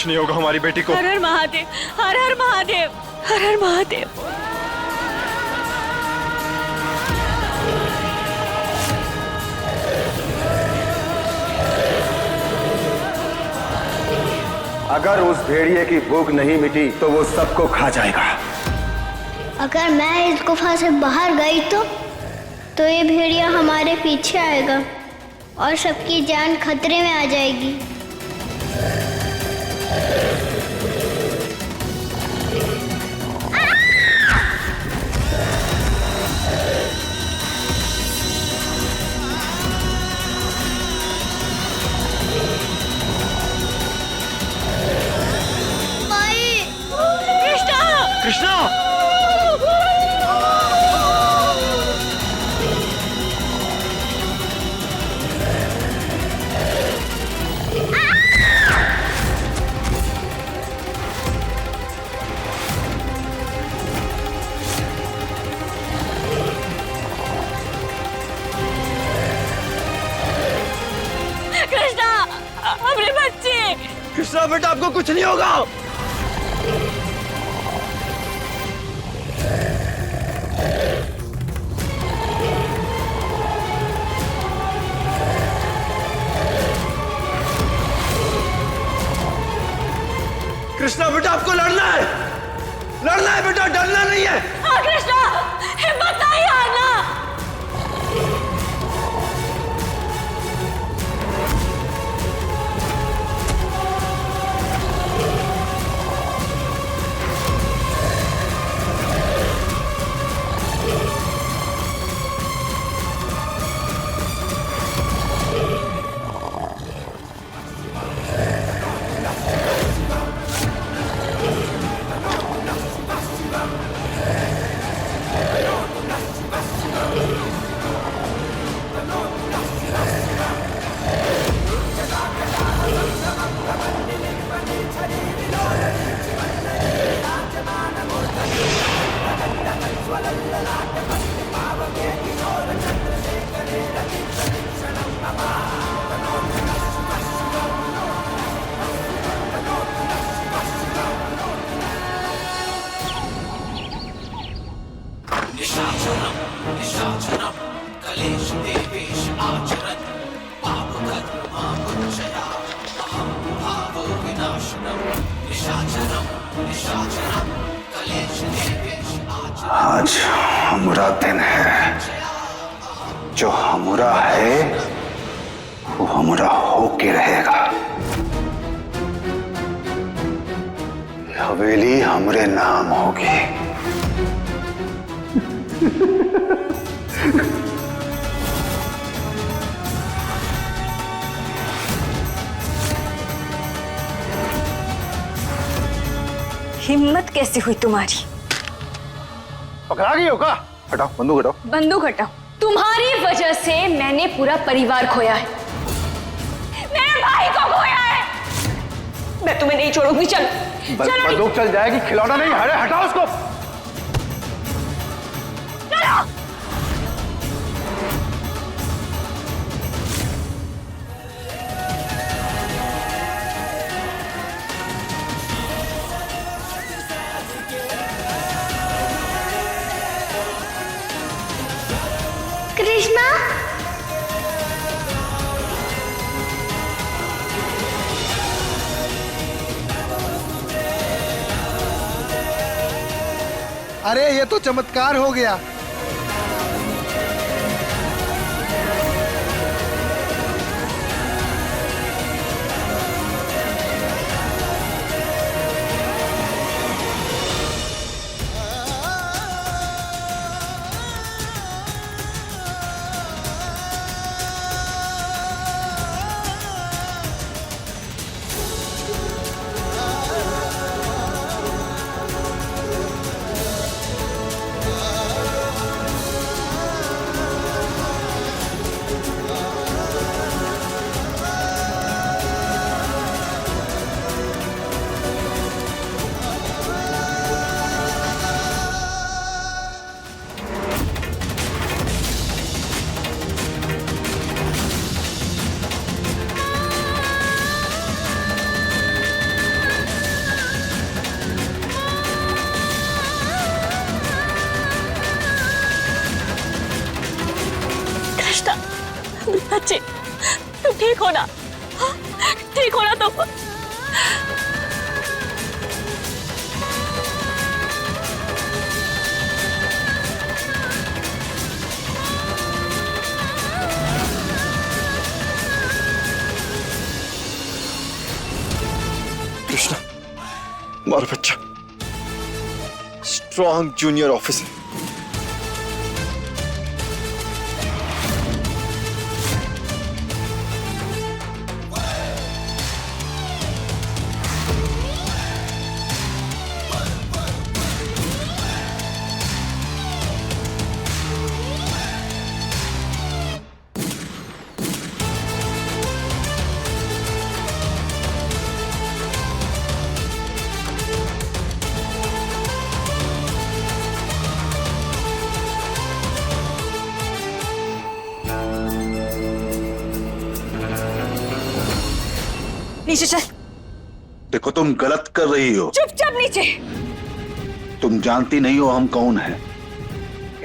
कुछ नहीं होगा हमारी बेटी को। हर हर महादेव, हर हर महादेव, हर हर महादेव। अगर उस भेड़िए की भूख नहीं मिटी तो वो सबको खा जाएगा। अगर मैं इस गुफा से बाहर गई तो ये भेड़िया हमारे पीछे आएगा और सबकी जान खतरे में आ जाएगी। कृष्णा! कृष्णा, अपने बच्चे। कृष्णा बेटा, आपको कुछ नहीं होगा। कृष्णा बेटा, आपको लड़ना है, लड़ना है बेटा, डरना नहीं है। हाँ कृष्णा, हिम्मत नहीं हारना। आज हमारा दिन है। जो हमारा है वो हमारा होके रहेगा। हवेली हमरे नाम होगी। हिम्मत कैसे हुई तुम्हारी? पकड़ा गई हो क्या? हटाओ बंदूक, हटाओ बंदूक हटाओ। तुम्हारी वजह से मैंने पूरा परिवार खोया है, मेरे भाई को खोया है। मैं तुम्हें नहीं छोड़ूंगी। चल चलो। बंदूक चल जाएगी, खिलौना नहीं। अरे हटाओ उसको। चलो। कृष्णा, अरे ये तो चमत्कार हो गया। सच्ची तुम ठीक हो ना? ठीक हो ना तुम? कृष्णा हमारा बच्चा स्ट्रॉन्ग जूनियर ऑफिसर। नीचे चल। देखो तुम गलत कर रही हो। चुपचाप नीचे। तुम जानती नहीं हो हम कौन हैं।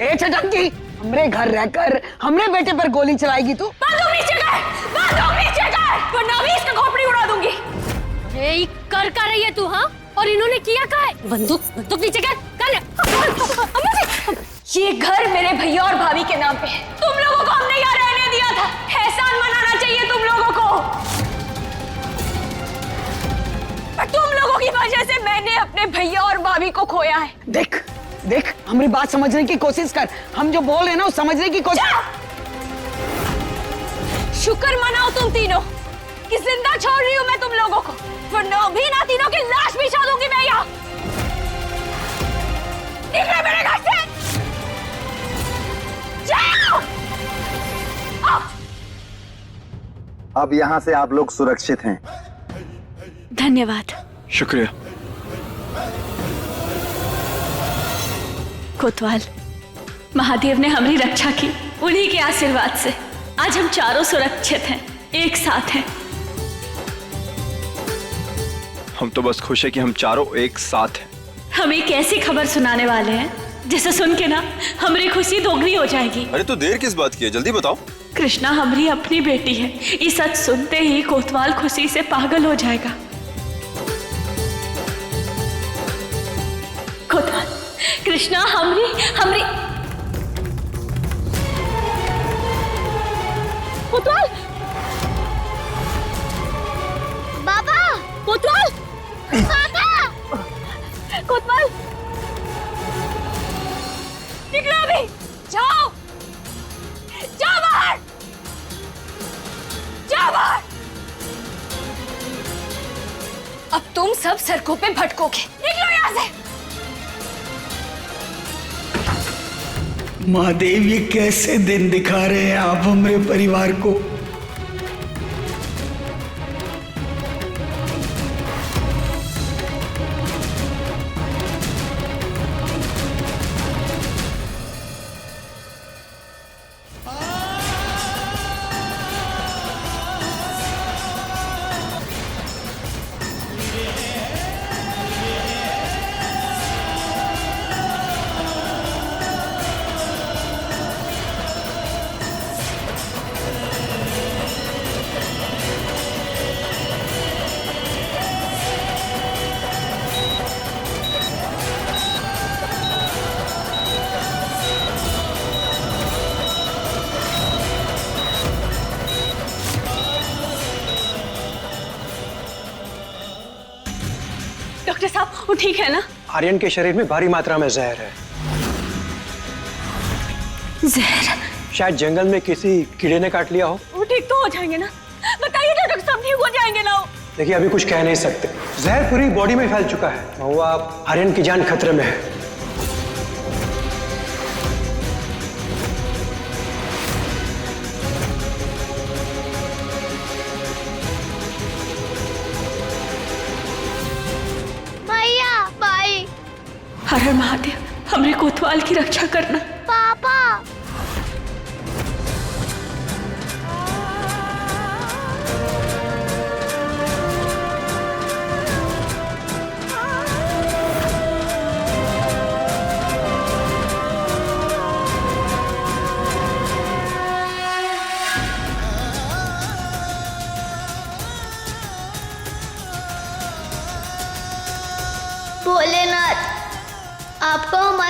ए चटंकी, हमरे घर रहकर हमरे बेटे पर गोली चलाएगी तू? बंदूक नीचे कर, बंदूक नीचे कर, वरना अभी इसका खोपड़ी उड़ा दूंगी। अरे कर रही है तू? हाँ, और इन्होंने किया क्या है? बंदूक बंदूक नीचे कर। ये घर मेरे भैया और भाभी के नाम पे है। तुम लोगों को हमने यहाँ रहने दिया था। एहसान मनाना चाहिए तुम लोगों को। पर तुम लोगों की वजह से मैंने अपने भैया और भाभी को खोया है। देख देख, हमारी बात समझने की कोशिश कर। हम जो बोल रहे हैं ना, समझने की कोशिश। शुक्र मनाओ तुम तीनों कि जिंदा छोड़ रही हूँ मैं तुम लोगों को, वरना अभी ना तीनों की लाश बिछा दूंगी मैं यहाँ। निकलो मेरे घर से, जाओ। अब यहाँ से आप लोग सुरक्षित हैं। धन्यवाद। शुक्रिया। कोतवाल, महादेव ने हमारी रक्षा की। उन्हीं के आशीर्वाद से आज हम चारों सुरक्षित हैं, एक साथ हैं। हम तो बस खुश है कि हम चारों एक साथ हैं। हम एक ऐसी खबर सुनाने वाले हैं जिसे सुन के ना हमारी खुशी दोगुनी हो जाएगी। अरे तो देर किस बात की है, जल्दी बताओ। कृष्णा हमारी अपनी बेटी है। ये सच सुनते ही कोतवाल खुशी से पागल हो जाएगा। कोतवाल, कृष्णा हमरी कोतवाल, बाबा, कोतवाल, बाबा, कोतवाल, निकलो अभी, जाओ, जाओ बाहर, जाओ बाहर। अब तुम सब सड़कों पे भटकोगे। निकलो यहाँ से। महादेव, ये कैसे दिन दिखा रहे हैं आप हमारे परिवार को। डॉक्टर साहब, वो ठीक है ना? आर्यन के शरीर में भारी मात्रा में जहर है। जहर? शायद जंगल में किसी कीड़े ने काट लिया हो। वो ठीक तो हो जाएंगे ना? बताइए ना डॉक्टर साहब, ठीक हो जाएंगे ना? देखिए, अभी कुछ कह नहीं सकते। जहर पूरी बॉडी में फैल चुका है। महुआ, आर्यन की जान खतरे में है। हर हर महादेव, हमरे कोतवाल की रक्षा करना। पापा,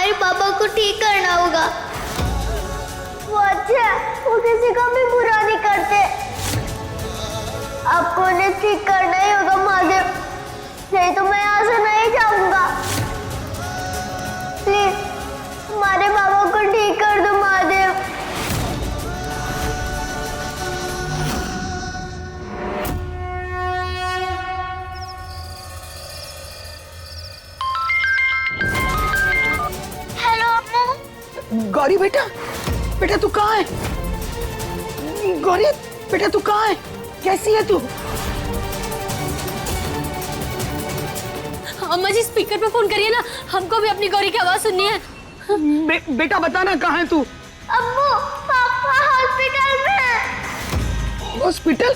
हमारे पापा को ठीक करना होगा। वो अच्छे हैं, वो किसी का भी बुरा नहीं करते। आपको उन्हें ठीक करना ही होगा महादेव, नहीं तो मैं यहाँ से नहीं जाऊंगा। प्लीज हमारे पापा को ठीक कर दो महादेव। हेलो अम्मू। गौरी बेटा, बेटा तू कहाँ है? गौरी बेटा तू कहाँ है? कैसी है तू? अम्मा जी स्पीकर पे फोन करिए ना, हमको भी अपनी गौरी की आवाज सुननी है। बेटा बता ना कहाँ है तू? अम्मू पापा हॉस्पिटल में है। हॉस्पिटल?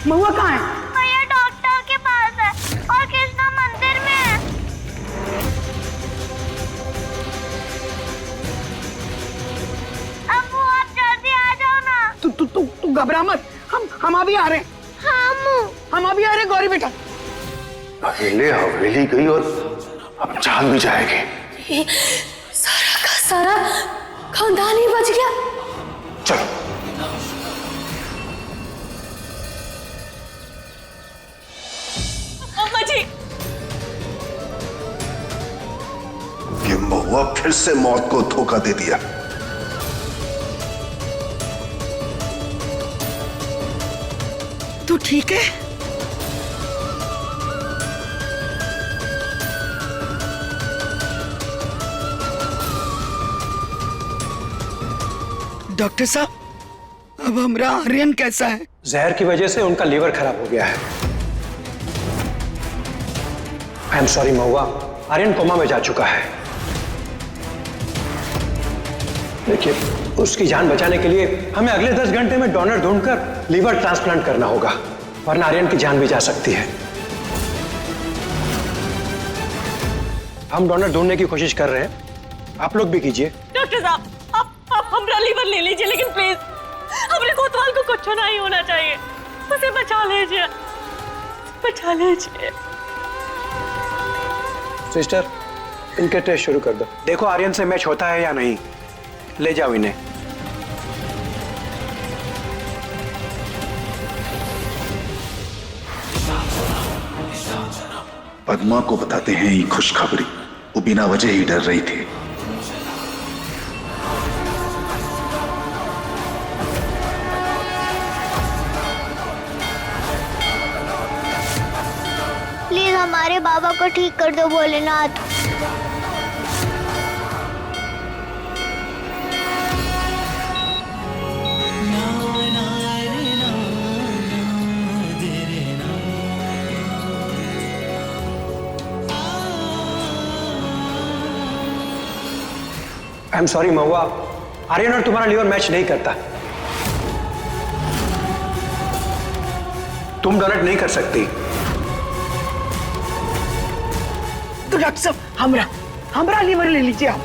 महुआ कहाँ है? भैया डॉक्टर के पास है और कृष्णा मंदिर में है। अम्मू आप जल्दी आ जाओ ना। तू घबरा मत, हम अभी आ रहे हैं। हाँ अम्मू। हम अभी आ रहे हैं गौरी बेटा। हवेली हवेली गई और अब जान भी जाएगी। ये सारा का सारा खानदान ही बच गया। चलो अम्मा जी ये महुआ फिर से मौत को धोखा दे दिया। तू ठीक है? डॉक्टर साहब, अब हमारा आर्यन कैसा है? जहर की वजह से उनका लीवर खराब हो गया है। I am sorry Mahua, Aryan coma में जा चुका है। देखिए, उसकी जान बचाने के लिए हमें अगले 10 घंटे में डोनर ढूंढकर लीवर ट्रांसप्लांट करना होगा, वरना आर्यन की जान भी जा सकती है। हम डोनर ढूंढने की कोशिश कर रहे हैं, आप लोग भी कीजिए। डॉक्टर साहब आप हमारा लीवर ले लीजिए, लेकिन प्लीज हमारे कोतवाल को कुछ नहीं होना चाहिए। उसे बचा लीजिए, बचा लीजिए। सिस्टर, इनके टेस्ट शुरू कर दो। देखो आर्यन से मैच होता है या नहीं। ले जाओ इन्हें। पद्मा को बताते हैं ये खुशखबरी। वो बिना वजह ही डर रही थी। प्लीज हमारे बाबा को ठीक कर दो भोलेनाथ। आई एम सॉरी महुआ, आर्यन और तुम्हारा लीवर मैच नहीं करता। तुम डोनेट नहीं कर सकती। तो डॉक्टर साहब हमरा लीवर ले लीजिए आप।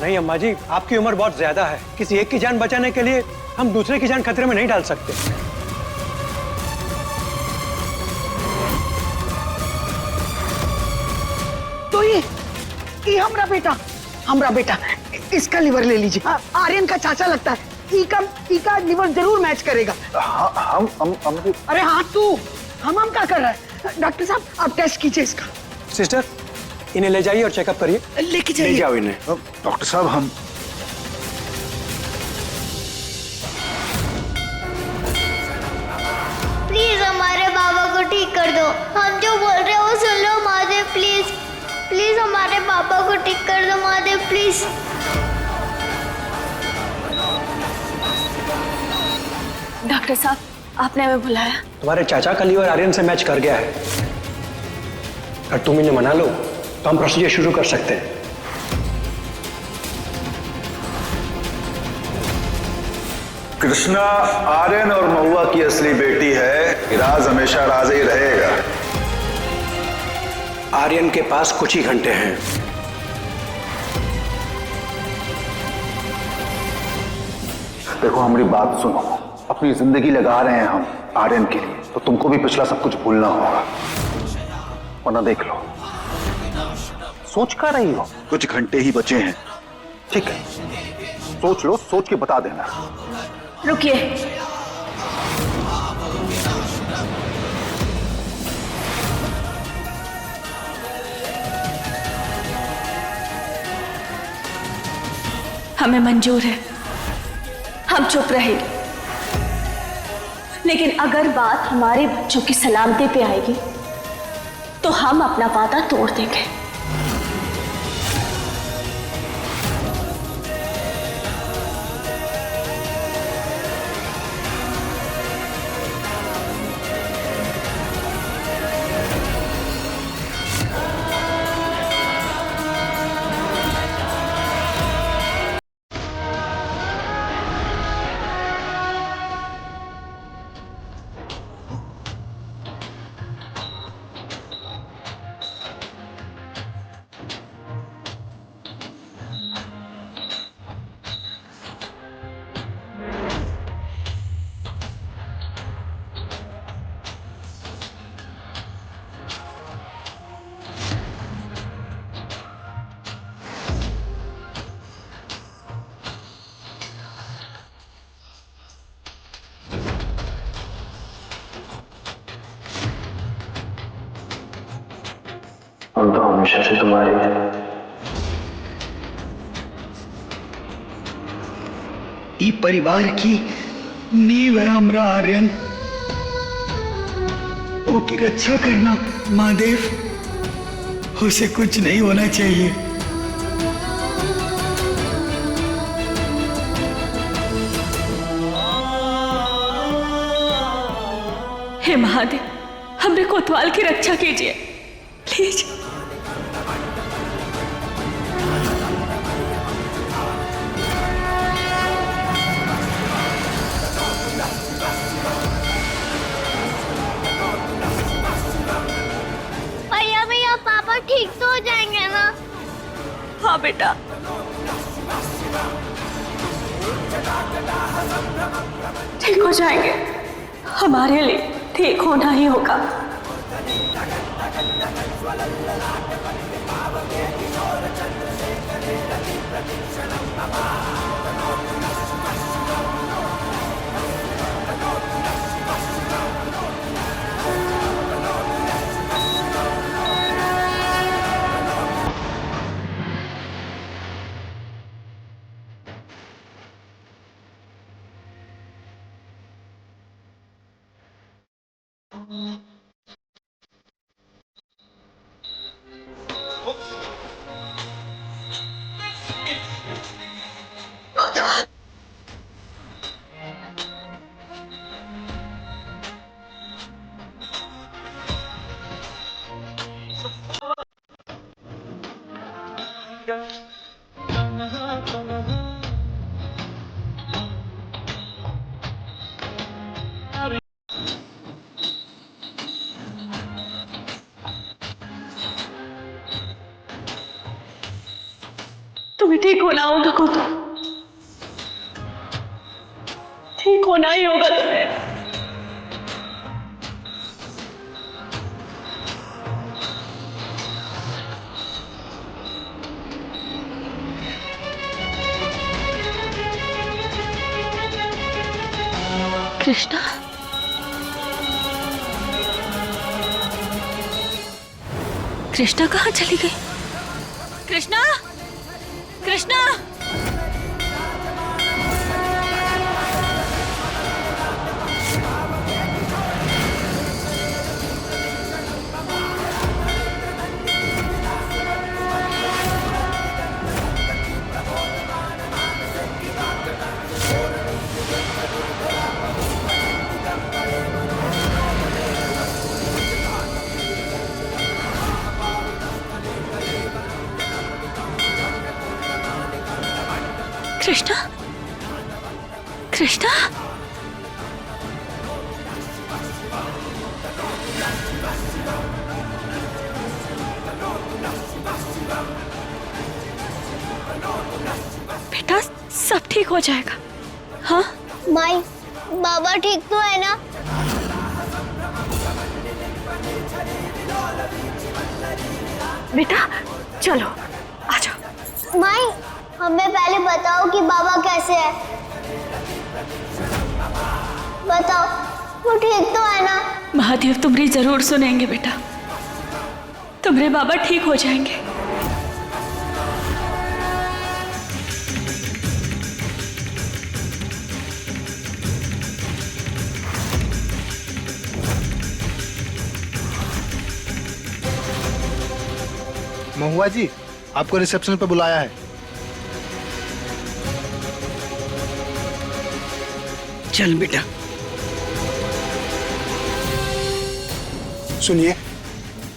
नहीं अम्मा जी, आपकी उम्र बहुत ज्यादा है। किसी एक की जान बचाने के लिए हम दूसरे की जान खतरे में नहीं डाल सकते। तो ये हमरा बेटा इसका लीवर ले लीजिए। आर्यन का चाचा लगता है, इका लीवर जरूर मैच करेगा। हम अरे हाँ तू हम क्या कर रहा है? डॉक्टर साहब आप टेस्ट कीजिए इसका। सिस्टर, इन्हें ले जाइए और चेकअप करिए। लेके ले जाइए। जाओ इन्हें। डॉक्टर साहब हम प्लीज हमारे बाबा को ठीक कर दो। हम जो बोल रहे हैं वो सुन लो महादेव। प्लीज प्लीज हमारे पापा को ठीक कर दो महादेव, प्लीज। डॉक्टर साहब आपने हमें बुलाया। तुम्हारे चाचा का लीवर आर्यन से मैच कर गया है। अगर तुम इन्हें मना लो तो हम प्रोसीजर शुरू कर सकते हैं। कृष्णा आर्यन और महुआ की असली बेटी है। राज हमेशा राज ही रहेगा। आर्यन के पास कुछ ही घंटे हैं। देखो हमारी बात सुनो, अपनी जिंदगी लगा रहे हैं हम आर्यन के लिए, तो तुमको भी पिछला सब कुछ भूलना होगा, वरना देख लो सोच कर रही हो? कुछ घंटे ही बचे हैं। ठीक है, सोच लो, सोच के बता देना। रुकिए। हमें मंजूर है, हम चुप रहेंगे, लेकिन अगर बात हमारे बच्चों की सलामती पे आएगी तो हम अपना वादा तोड़ देंगे। हम तो हमेशा से तुम्हारे हैं। ई परिवार की नींव है हमरा आर्यन। ओकी रक्षा करना महादेव, उसे कुछ नहीं होना चाहिए। हे महादेव, हमने कोतवाल की रक्षा कीजिए प्लीज। भैया पापा ठीक तो हो जाएंगे ना? हाँ बेटा, ठीक हो जाएंगे। हमारे लिए ठीक होना ही होगा। तुम्हें ठीक होना होगा कुतु, ठीक होना ही होगा तुम्हें। कृष्णा, कृष्णा कहाँ चली गई? कृष्णा, कृष्णा, कृष्णा, कृष्णा, बेटा सब ठीक हो जाएगा। हाँ माई, बाबा ठीक तो है ना? बेटा चलो आ जाओ। माई, हमें पहले बताओ कि बाबा कैसे है। बताओ, वो ठीक तो है ना? महादेव तुम्हारी जरूर सुनेंगे बेटा, तुम्हारे बाबा ठीक हो जाएंगे। महुआ जी, आपको रिसेप्शन पे बुलाया है। चल बेटा। सुनिए,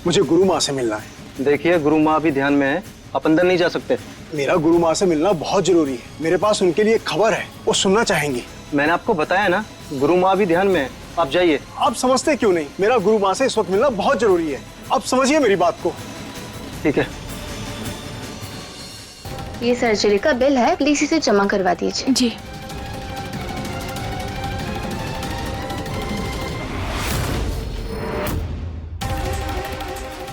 मुझे गुरु माँ से मिलना है। देखिए, गुरु माँ भी ध्यान में है, आप अंदर नहीं जा सकते। मेरा गुरु माँ से मिलना बहुत जरूरी है। मेरे पास उनके लिए खबर है, वो सुनना चाहेंगी। मैंने आपको बताया ना, गुरु माँ भी ध्यान में है, आप जाइए। आप समझते क्यों नहीं? मेरा गुरु माँ से इस वक्त मिलना बहुत जरूरी है। आप समझिए मेरी बात को। ठीक है। ये सर्जरी का बिल है, प्लीज इसे जमा करवा दीजिए। जी।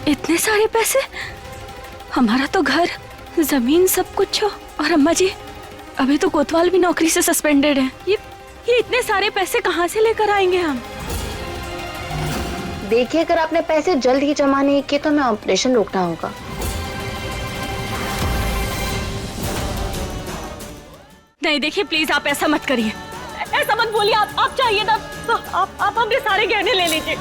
इतने सारे पैसे? हमारा तो घर, जमीन सब कुछ हो, और अम्मा जी अभी तो कोतवाल भी नौकरी से सस्पेंडेड है। ये इतने सारे पैसे कहाँ से लेकर आएंगे हम? देखिए, अगर आपने पैसे जल्द ही जमा नहीं किए तो हमें ऑपरेशन रोकना होगा। नहीं देखिए, प्लीज आप ऐसा मत करिए, ऐसा मत बोलिए। आप चाहिए ना तो आप हमरे सारे गहने ले लीजिए।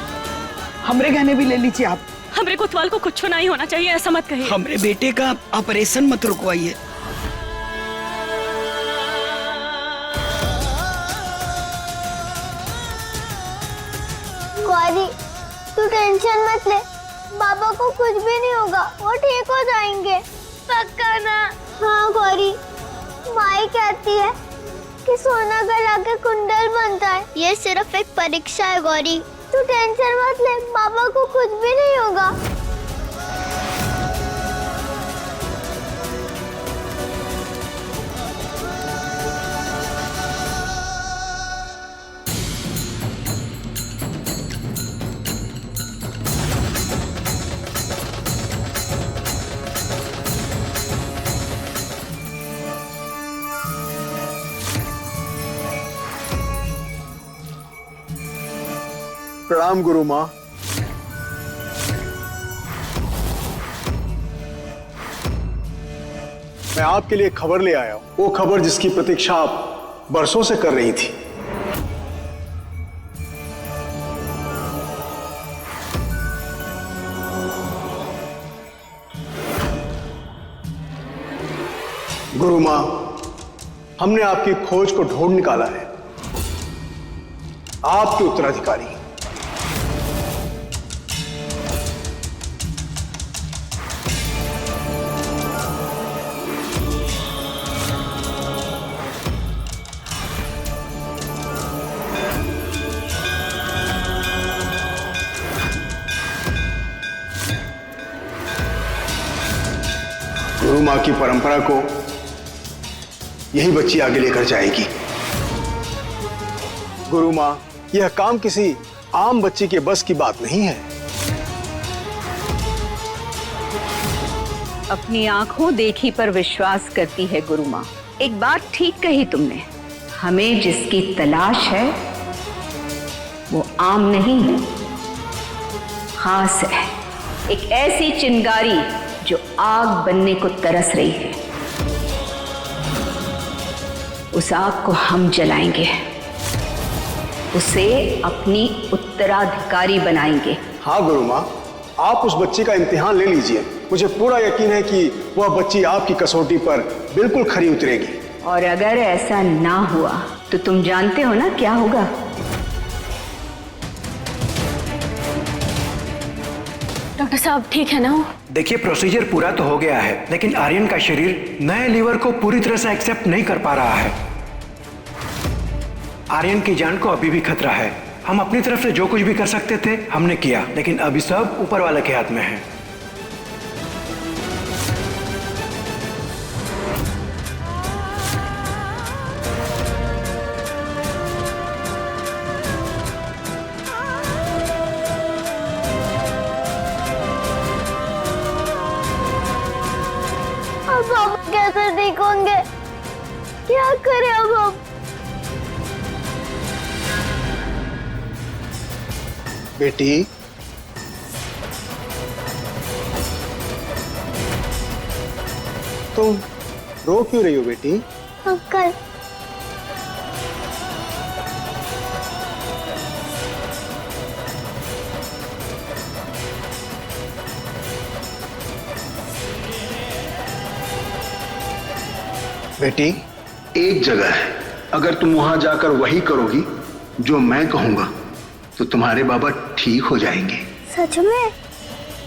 हमरे गहने भी ले लीजिए आप। हमरे कोतवाल को कुछ नहीं होना चाहिए, ऐसा मत कहिए। हमरे बेटे का ऑपरेशन मत रुकवाइए। गौरी, तू टेंशन मत ले, बाबा को कुछ भी नहीं होगा, वो ठीक हो जाएंगे। पक्का ना? हाँ गौरी, माई कहती है कि सोना गला के कुंडल बनता है। ये सिर्फ एक परीक्षा है गौरी, तू टेंशन मत ले, बाबा को कुछ भी नहीं होगा। प्रणाम गुरु माँ। मैं आपके लिए खबर ले आया हूं, वो खबर जिसकी प्रतीक्षा आप बरसों से कर रही थी। गुरु माँ, हमने आपकी खोज को ढूंढ निकाला है। आपके उत्तराधिकारी गुरु माँ की परंपरा को यही बच्ची आगे लेकर जाएगी। गुरु माँ, यह काम किसी आम बच्ची के बस की बात नहीं है। अपनी आंखों देखी पर विश्वास करती है गुरु माँ। एक बात ठीक कही तुमने, हमें जिसकी तलाश है वो आम नहीं, खास है। एक ऐसी चिंगारी जो आग बनने को तरस रही है। उस आग को हम जलाएंगे, उसे अपनी उत्तराधिकारी बनाएंगे। हाँ गुरु माँ, आप उस बच्ची का इम्तिहान ले लीजिए। मुझे पूरा यकीन है कि वह बच्ची आपकी कसौटी पर बिल्कुल खरी उतरेगी। और अगर ऐसा ना हुआ तो तुम जानते हो ना क्या होगा। डॉक्टर साहब ठीक है ना? देखिए, प्रोसीजर पूरा तो हो गया है, लेकिन आर्यन का शरीर नए लीवर को पूरी तरह से एक्सेप्ट नहीं कर पा रहा है। आर्यन की जान को अभी भी खतरा है। हम अपनी तरफ से जो कुछ भी कर सकते थे हमने किया, लेकिन अभी सब ऊपर वाले के हाथ में है। करें अब हम? बेटी, तुम रो क्यों रही हो बेटी? अंकल, बेटी, एक जगह है, अगर तुम वहां जाकर वही करोगी जो मैं कहूंगा तो तुम्हारे बाबा ठीक हो जाएंगे। सच में?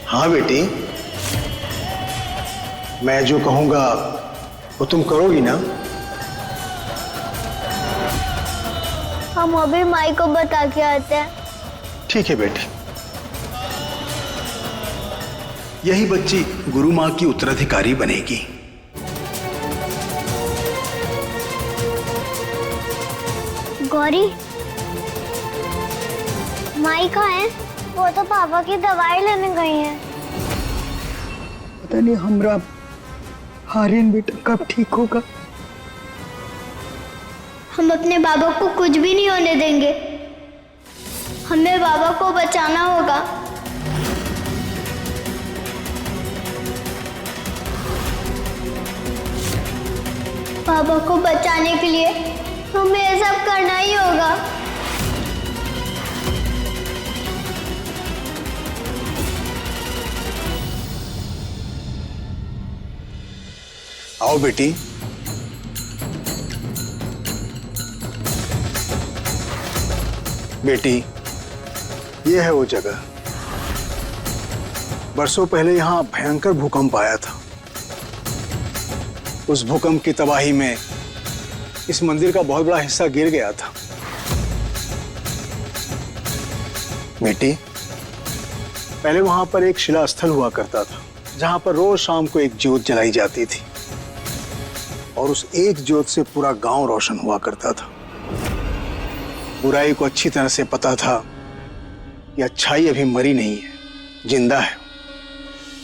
हाँ बेटी, मैं जो कहूंगा वो तुम करोगी ना? हम अभी माई को बता के आते हैं। ठीक है बेटी। यही बच्ची गुरु माँ की उत्तराधिकारी बनेगी। गौरी, माई कहाँ है? वो तो पापा की दवाई लेने गई है। पता नहीं हमरा आर्यन बेटा कब ठीक होगा। हम अपने बाबा को कुछ भी नहीं होने देंगे। हमें बाबा को बचाना होगा। बाबा को बचाने के लिए हमें ये सब करना ही होगा। आओ बेटी। बेटी, ये है वो जगह। बरसों पहले यहाँ भयंकर भूकंप आया था। उस भूकंप की तबाही में इस मंदिर का बहुत बड़ा हिस्सा गिर गया था। बेटी, पहले वहां पर एक शिला स्थल हुआ करता था, जहां पर रोज शाम को एक ज्योत जलाई जाती थी और उस एक ज्योत से पूरा गांव रोशन हुआ करता था। बुराई को अच्छी तरह से पता था कि अच्छाई अभी मरी नहीं है, जिंदा है।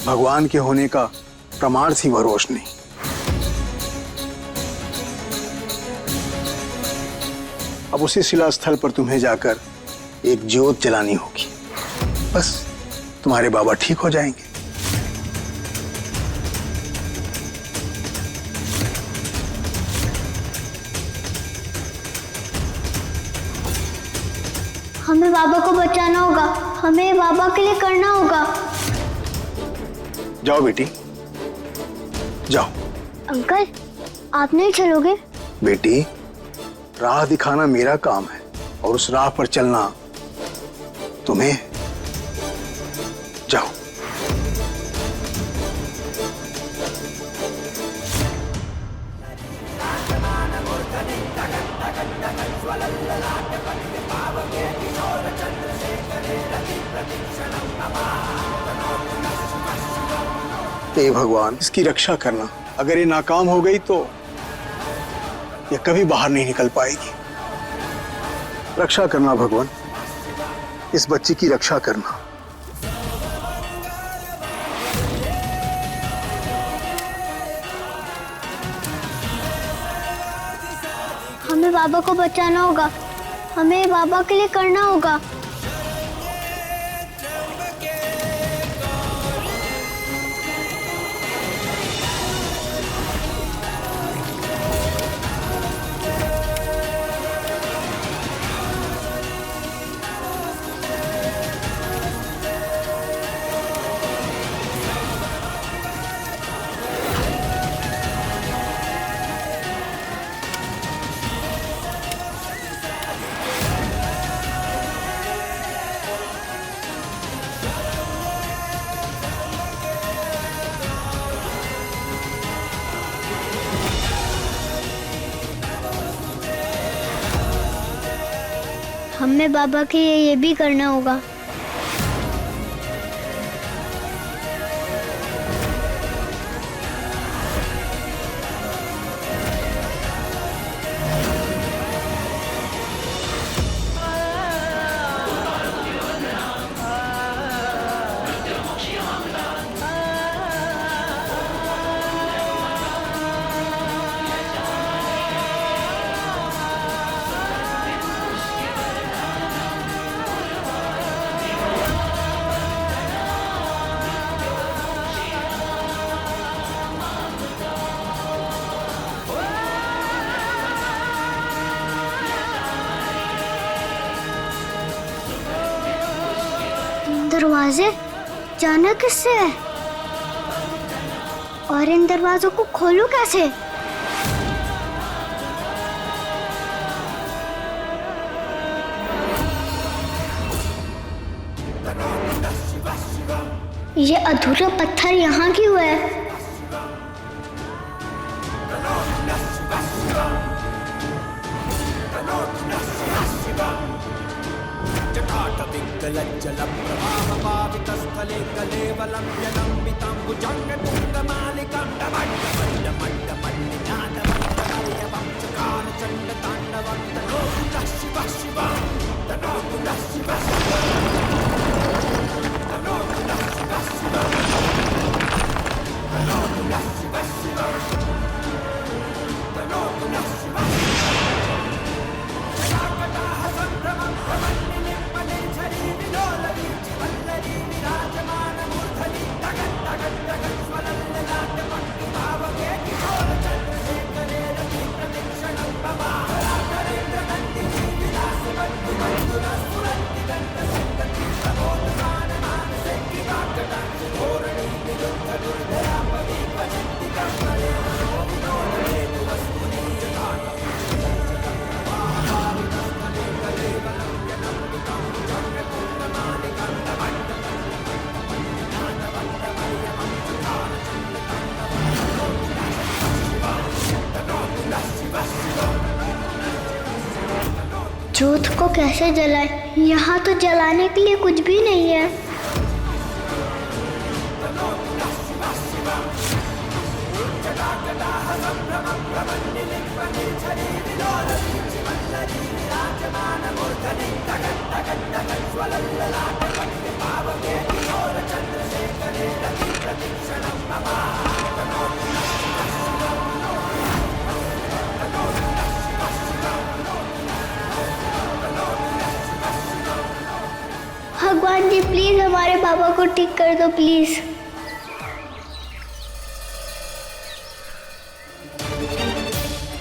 भगवान के होने का प्रमाण थी वह रोशनी। अब उसी शिला स्थल पर तुम्हें जाकर एक ज्योत जलानी होगी। बस तुम्हारे बाबा ठीक हो जाएंगे। हमें बाबा को बचाना होगा। हमें बाबा के लिए करना होगा। जाओ बेटी, जाओ। अंकल, आप नहीं चलोगे? बेटी, राह दिखाना मेरा काम है और उस राह पर चलना तुम्हें। जाओ। हे भगवान, इसकी रक्षा करना। अगर ये नाकाम हो गई तो ये कभी बाहर नहीं निकल पाएगी। रक्षा करना भगवान, इस बच्ची की रक्षा करना। हमें बाबा को बचाना होगा। हमें बाबा के लिए करना होगा। हमें बाबा के लिए ये भी करना होगा। दरवाजे जाना किससे है और इन दरवाजों को खोलूं कैसे? ये अधूरा पत्थर यहाँ क्यों है? जोत को कैसे जलाए? यहाँ तो जलाने के लिए कुछ भी नहीं है। भगवान जी प्लीज हमारे पापा को ठीक कर दो प्लीज।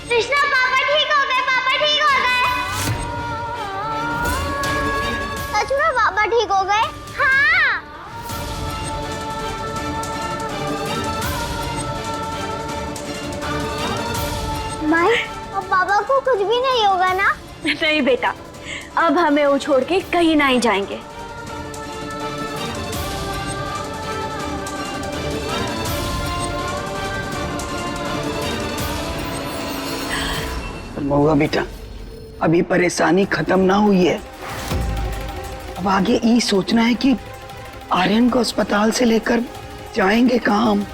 कृष्णा पापा ठीक हो गए, पापा ठीक हो गए। सच में पापा ठीक हो गए? हाँ। माई अब पापा को कुछ भी नहीं होगा ना? नहीं बेटा, अब हमें वो छोड़ के कहीं नहीं जाएंगे। महुआ बेटा, अभी परेशानी खत्म ना हुई है। अब आगे ये सोचना है कि आर्यन को अस्पताल से लेकर जाएंगे कहाँ हम।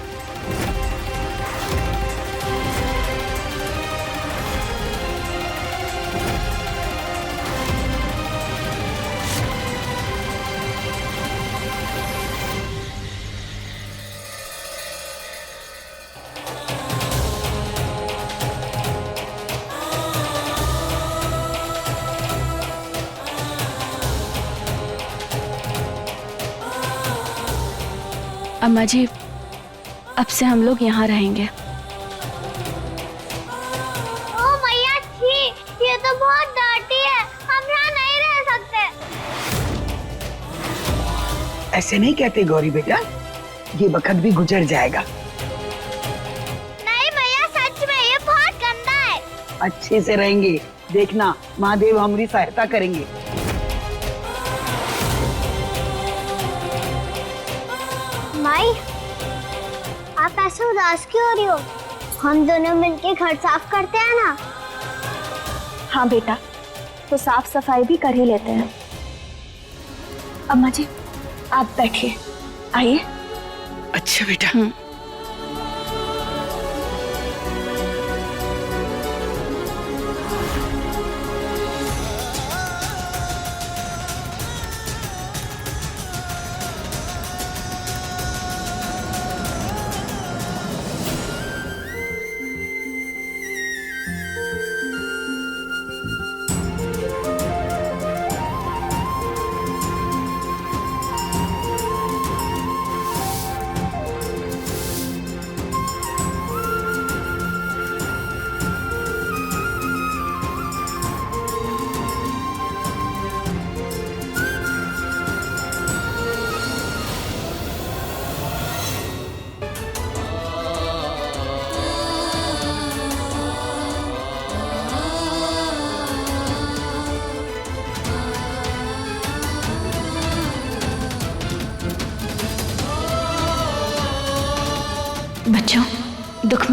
अम्मा जी, अब से हम लोग यहाँ रहेंगे। ओ मैया छी, ये तो बहुत डांटी है, हम यहाँ नहीं रह सकते। ऐसे नहीं कहते गौरी बेटा, ये वक्त भी गुजर जाएगा। नहीं भैया, सच में ये बहुत गंदा है। अच्छे से रहेंगे, देखना महादेव हमारी सहायता करेंगे। माई, आप ऐसे उदास क्यों हो रही हो? हम दोनों मिलके घर साफ करते हैं ना। हाँ बेटा, तो साफ सफाई भी कर ही लेते हैं। अम्मा जी आप बैठिए, आइए। अच्छा बेटा।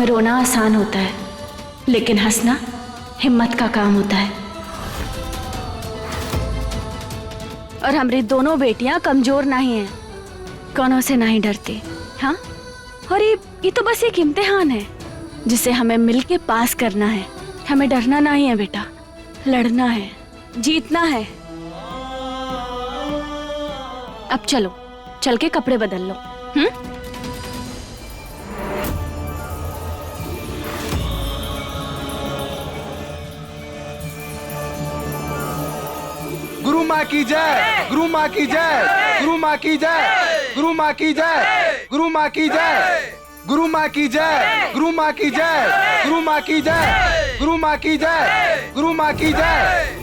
में रोना आसान होता है, लेकिन हंसना हिम्मत का काम होता है। और हमारी दोनों बेटियां कमजोर नहीं हैं, कौनों से नहीं डरती। हाँ, और ये तो बस एक इम्तिहान है जिसे हमें मिलके पास करना है। हमें डरना नहीं है बेटा, लड़ना है, जीतना है। अब चलो, चल के कपड़े बदल लो। गुरु माँ की जय, गुरु माँ की जय, गुरु माँ की जय, गुरु माँ की जय, गुरु माँ की जय, गुरु माँ की जय, गुरु माँ की जय, गुरु माँ की जय, गुरु माँ की जय, गुरु माँ की जय।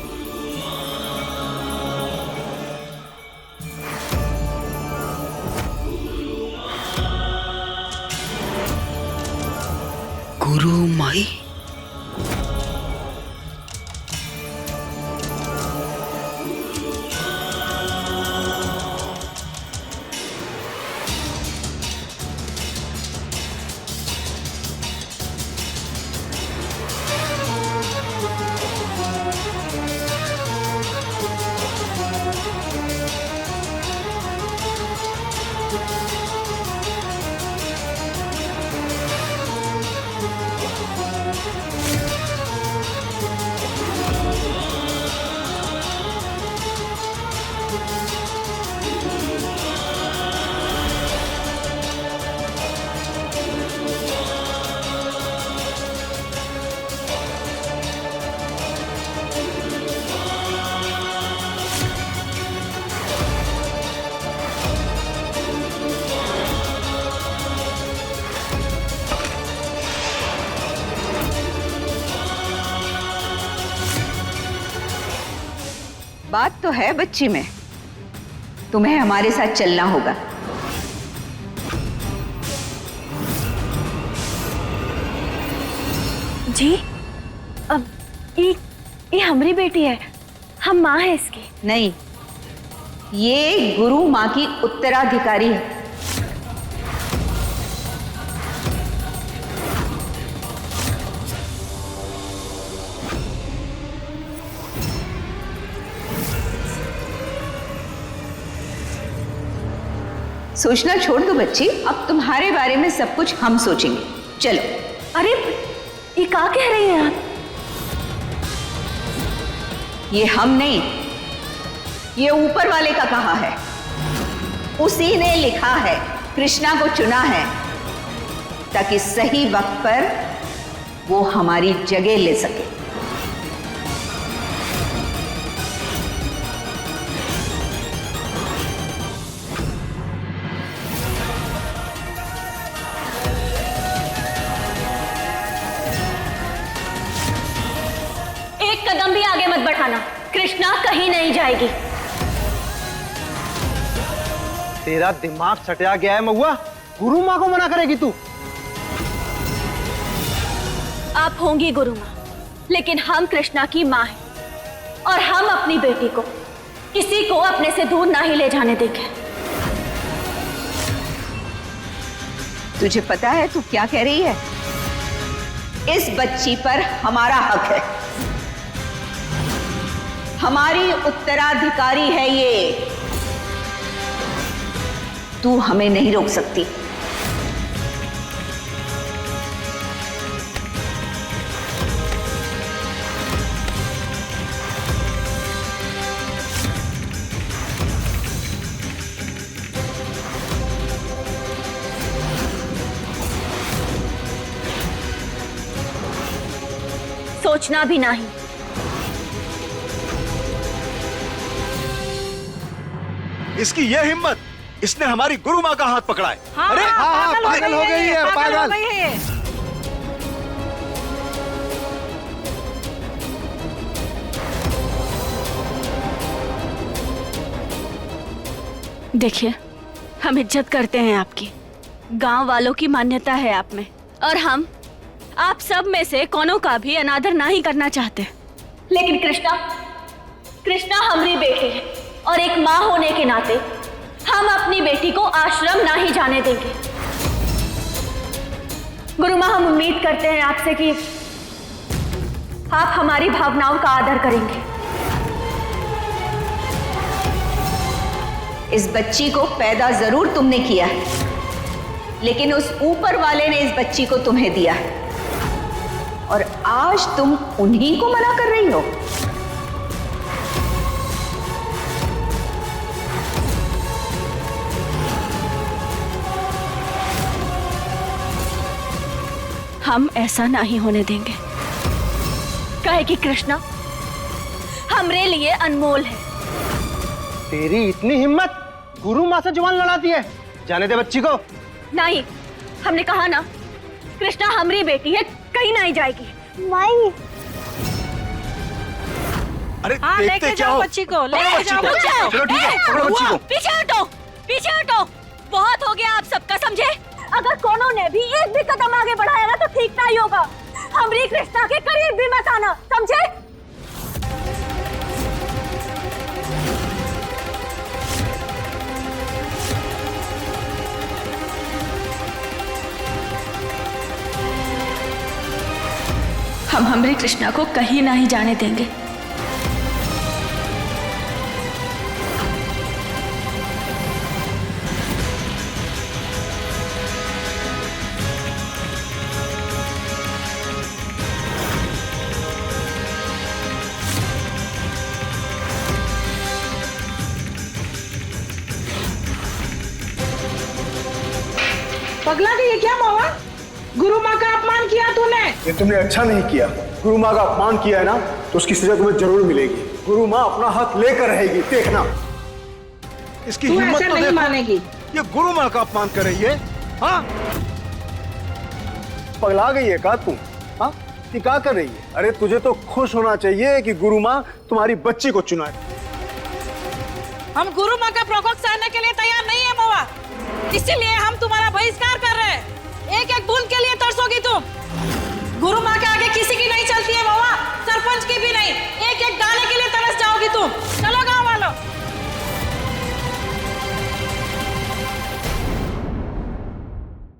गुरु माई, बात तो है बच्ची में, तुम्हें हमारे साथ चलना होगा। जी, अब ये हमारी बेटी है, हम माँ है इसकी। नहीं, ये गुरु माँ की उत्तराधिकारी है। सोचना छोड़ दो बच्ची, अब तुम्हारे बारे में सब कुछ हम सोचेंगे। चलो। अरे ये क्या कह रही हैं आप? ये हम नहीं, ये ऊपर वाले का कहा है। उसी ने लिखा है, कृष्णा को चुना है ताकि सही वक्त पर वो हमारी जगह ले सके। कदम भी आगे मत बढ़ाना, कृष्णा कहीं नहीं जाएगी। तेरा दिमाग सटिया गया है महुआ, गुरु माँ को मना करेगी तू? आप होंगी गुरु माँ, लेकिन हम कृष्णा की माँ हैं और हम अपनी बेटी को किसी को अपने से दूर ना ही ले जाने देंगे। तुझे पता है तू क्या कह रही है? इस बच्ची पर हमारा हक है, हमारी उत्तराधिकारी है ये। तू हमें नहीं रोक सकती। सोचना भी नहीं। इसकी यह हिम्मत, इसने हमारी गुरु माँ का हाथ पकड़ा है। हाँ, अरे हाँ, पागल हो गई है, पागल। देखिए, हम इज्जत करते हैं आपकी, गांव वालों की मान्यता है आप में, और हम आप सब में से कोनो का भी अनादर नहीं करना चाहते। लेकिन कृष्णा हमारी बेटी है और एक माँ होने के नाते हम अपनी बेटी को आश्रम ना ही जाने देंगे। गुरु माँ, हम उम्मीद करते हैं आपसे कि आप हमारी भावनाओं का आदर करेंगे। इस बच्ची को पैदा जरूर तुमने किया है, लेकिन उस ऊपर वाले ने इस बच्ची को तुम्हें दिया है, और आज तुम उन्हीं को मना कर रही हो। हम ऐसा नहीं होने देंगे। कहे कि कृष्णा हमरे लिए अनमोल है। तेरी इतनी हिम्मत, गुरु माँ से जुबान लड़ाती है। जाने दे बच्ची को। नहीं, हमने कहा ना, कृष्णा हमारी बेटी है, कहीं नहीं जाएगी। माई, अरे हाँ, लेके जाओ बच्ची को, लेके जाओ बच्ची को। चलो ठीक है, पकड़ो बच्ची को। पीछे हटो, पीछे हटो। बहुत हो गया आप सबका, समझे? अगर कोनो ने भी एक भी कदम आगे बढ़ाया ना तो ठीक नहीं होगा। हमारी कृष्णा के करीब भी मत आना, समझे? हम हमारी कृष्णा को कहीं नहीं जाने देंगे। पगला गई है क्या महुआ? गुरु माँ का अपमान किया तूने। ये तुमने अच्छा नहीं किया। गुरु माँ का अपमान किया है ना, तो उसकी सजा तुम्हें जरूर मिलेगी। गुरु माँ अपना हक लेकर रहेगी, देखना। इसकी तू हिम्मत ऐसे तो नहीं देखो। मानेगी। ये गुरु माँ का अपमान कर रही है। हाँ, पगला गई है का तू? हाँ, ये क्या कर रही है? अरे तुझे तो खुश होना चाहिए कि गुरु माँ तुम्हारी बच्ची को चुना है। हम गुरु माँ का प्रकोप सहने के लिए तैयार नहीं है महुआ, इसीलिए हम तुम्हारा बहिष्कार कर रहे हैं। एक एक